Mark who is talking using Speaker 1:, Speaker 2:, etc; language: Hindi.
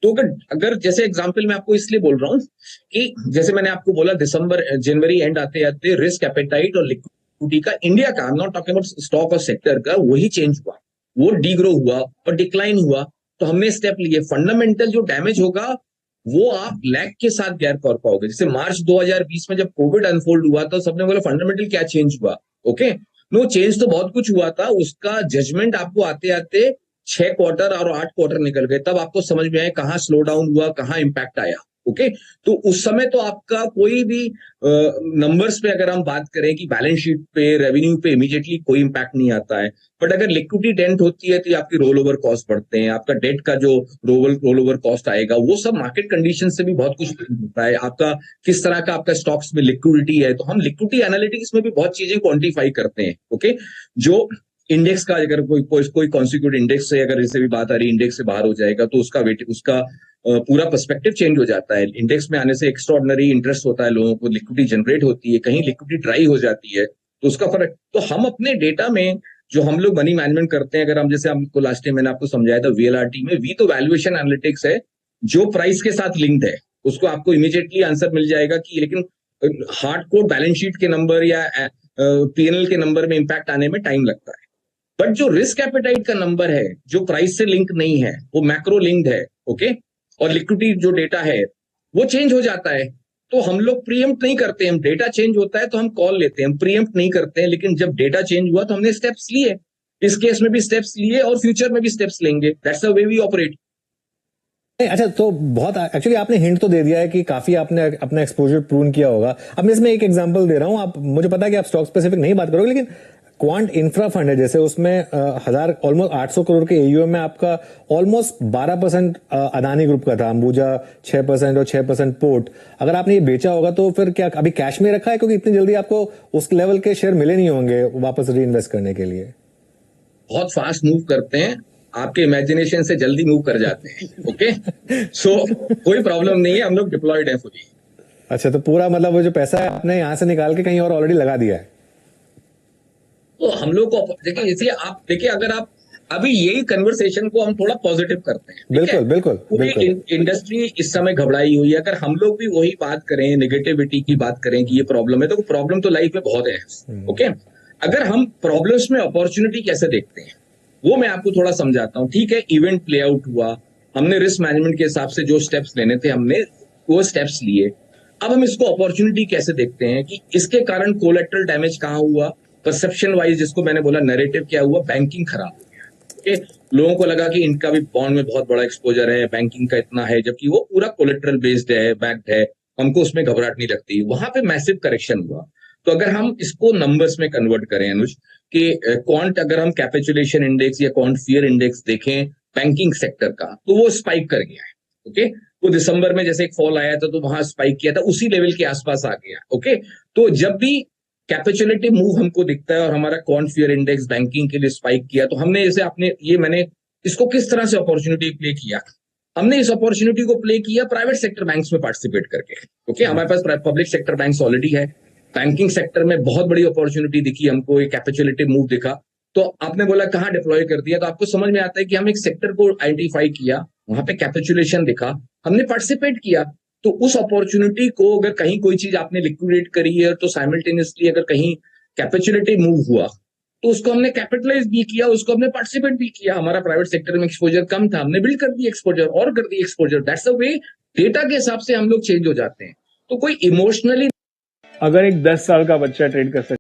Speaker 1: तो अगर अगर जैसे एग्जांपल मैं आपको इसलिए बोल रहा हूँ कि जैसे मैंने आपको बोला दिसंबर जनवरी एंड आते आते रिस्क एपेटाइट और लिक्विडिटी का इंडिया का, I am not talking about stock और सेक्टर का, वही चेंज हुआ, वो डीग्रो हुआ और डिक्लाइन हुआ। तो हमने स्टेप लिए। फंडामेंटल जो डैमेज होगा वो आप लैग के साथ गैर कर पाओगे। जैसे मार्च 2020 में जब कोविड अनफोल्ड हुआ तो सबने बोला फंडामेंटल क्या चेंज हुआ। ओके, नो चेंज तो बहुत कुछ हुआ था, उसका जजमेंट आपको आते आते 6 क्वार्टर और 8 क्वार्टर निकल गए, तब आपको समझ में आया कहाँ स्लो डाउन हुआ, कहाँ इंपैक्ट आया। ओके, तो उस समय तो आपका कोई भी नंबर्स पे अगर हम बात करें कि बैलेंस शीट पे रेवेन्यू पे इमीडिएटली कोई इंपैक्ट नहीं आता है। बट अगर लिक्विडिटी डेंट होती है तो आपकी रोल ओवर कॉस्ट बढ़ते हैं, आपका डेट का जो रोल ओवर कॉस्ट आएगा वो सब मार्केट कंडीशन से भी बहुत कुछ होता है। आपका किस तरह का आपका स्टॉक्स में लिक्विडिटी है, तो हम लिक्विडिटी एनालिटिक्स में भी बहुत चीजें क्वांटिफाई करते हैं। ओके, जो इंडेक्स का अगर कोई कॉन्सिक्यूटिव इंडेक्स से अगर इससे भी बात आ रही है, इंडेक्स से बाहर हो जाएगा तो उसका वेट उसका पूरा पर्सपेक्टिव चेंज हो जाता है। इंडेक्स में आने से एक्स्ट्राऑर्डिनरी इंटरेस्ट होता है लोगों को, लिक्विडिटी जनरेट होती है, कहीं लिक्विडिटी ड्राई हो जाती है तो उसका फर्क। तो हम अपने डेटा में जो हम लोग मनी मैनेजमेंट करते हैं, अगर हम जैसे हमको लास्ट टाइम मैंने आपको समझाया था वीएलआरटी में, वी तो वैल्यूएशन एनालिटिक्स है जो प्राइस के साथ लिंक्ड है, उसको आपको इमीडिएटली आंसर मिल जाएगा कि, लेकिन हार्ड कोड बैलेंस शीट के नंबर या पीएनएल के नंबर में इंपैक्ट आने में टाइम लगता है। बट जो रिस्क एपेटाइट का नंबर है जो प्राइस से लिंक नहीं है, वो मैक्रो लिंक्ड है। ओके, और लिक्विडिटी जो डेटा है वो चेंज हो जाता है। तो हम लोग प्रीएम्प्ट नहीं करते, हम डेटा चेंज होता है तो हम कॉल लेते हैं, हम प्रीएम्प्ट नहीं करते हैं। लेकिन जब डेटा चेंज हुआ तो हमने स्टेप्स लिए, इस केस में भी स्टेप्स लिए और फ्यूचर में भी स्टेप्स लेंगे। That's the way we operate.
Speaker 2: अच्छा, तो बहुत एक्चुअली आपने हिंट तो दे दिया है कि काफी आपने अपना एक्सपोजर प्रूव किया होगा। अब मैं इसमें एक एग्जांपल दे रहा हूं, आप मुझे पता है कि आप स्टॉक स्पेसिफिक नहीं बात करोगे, लेकिन क्वांट इंफ्रा फंड है जैसे, उसमें ऑलमोस्ट 800 करोड़ के एयूएम में आपका ऑलमोस्ट 12% अदानी ग्रुप का था, अंबुजा 6% और 6% पोर्ट। अगर आपने ये बेचा होगा तो फिर क्या अभी कैश में रखा है, क्योंकि इतनी जल्दी आपको उस लेवल के शेयर मिले नहीं होंगे वापस री इन्वेस्ट करने के लिए?
Speaker 1: बहुत फास्ट मूव करते हैं, आपके इमेजिनेशन से जल्दी मूव कर जाते हैं। ओके, सो कोई प्रॉब्लम नहीं है, हम लोग डिप्लॉयड है फुली।
Speaker 2: अच्छा, तो पूरा मतलब वो जो पैसा है आपने यहां से निकाल के कहीं और ऑलरेडी लगा दिया है?
Speaker 1: तो हम लोग को देखिए, इसलिए आप देखिए, अगर आप अभी यही कन्वर्सेशन को हम थोड़ा पॉजिटिव करते हैं,
Speaker 2: बिल्कुल बिल्कुल
Speaker 1: पूरी
Speaker 2: बिल्कुल।
Speaker 1: इंडस्ट्री इस समय घबराई हुई है। अगर हम लोग भी वही बात करें, नेगेटिविटी की बात करें कि ये प्रॉब्लम है, तो प्रॉब्लम तो लाइफ में बहुत है। ओके, अगर हम प्रॉब्लम्स में अपॉर्चुनिटी कैसे देखते हैं वो मैं आपको थोड़ा समझाता हूँ। ठीक है, इवेंट प्ले आउट हुआ, हमने रिस्क मैनेजमेंट के हिसाब से जो स्टेप्स लेने थे हमने वो स्टेप्स लिए। अब हम इसको अपॉर्चुनिटी कैसे देखते हैं कि इसके कारण कोलेटरल डैमेज कहाँ हुआ, परसेप्शन वाइज जिसको मैंने बोला नैरेटिव क्या हुआ, बैंकिंग खराब हो गया। ओके, लोगों को लगा कि इनका भी बॉन्ड में बहुत बड़ा एक्सपोजर है, बैंकिंग का इतना है, जबकि वो पूरा कोलेटरल बेस्ड है, बैक्ड है, हमको उसमें घबराहट नहीं लगती। वहां पे मैसिव करेक्शन हुआ। तो अगर हम इसको नंबर्स में कन्वर्ट करें अनुज, कि क्वांट अगर हम कैपिचुलेशन इंडेक्स या क्वांट फियर इंडेक्स देखें बैंकिंग सेक्टर का, तो वो स्पाइक कर गया है। ओके, वो दिसंबर में जैसे एक फॉल आया था तो वहां स्पाइक किया था, उसी लेवल के आसपास आ गया। ओके, तो जब भी कैपिचुलेटिव मूव हमको दिखता है और हमारा क्वांट फियर इंडेक्स बैंकिंग के लिए स्पाइक किया, तो हमने जैसे आपने ये मैंने इसको किस तरह से अपॉर्चुनिटी प्ले किया, हमने इस अपॉर्चुनिटी को प्ले किया प्राइवेट सेक्टर बैंक्स में पार्टिसिपेट करके। ओके, हमारे पास पब्लिक सेक्टर बैंक्स ऑलरेडी है, बैंकिंग सेक्टर में बहुत बड़ी अपॉर्चुनिटी दिखी हमको, एक कैपिचुलेटिव मूव दिखा, तो आपने बोला कहाँ डिप्लॉय कर दिया, तो आपको समझ में आता है कि हम एक सेक्टर को आइडेंटिफाई किया, वहां पे कैपिचुलेशन दिखा, हमने पार्टिसिपेट किया। तो उस अपॉर्चुनिटी को अगर कहीं कोई चीज आपने लिक्विडेट करी है तो साइमल्टेनियसली अगर कहीं कैपिचुलेटिव मूव हुआ तो उसको हमने कैपिटलाइज भी किया, उसको हमने पार्टिसिपेट भी किया। हमारा प्राइवेट सेक्टर में एक्सपोजर कम था, हमने बिल्ड कर दिया एक्सपोजर और कर दिया exposure. That's the way data के हिसाब से हम लोग चेंज हो जाते हैं। तो कोई इमोशनली
Speaker 3: अगर एक 10 साल का बच्चा ट्रेड कर सकता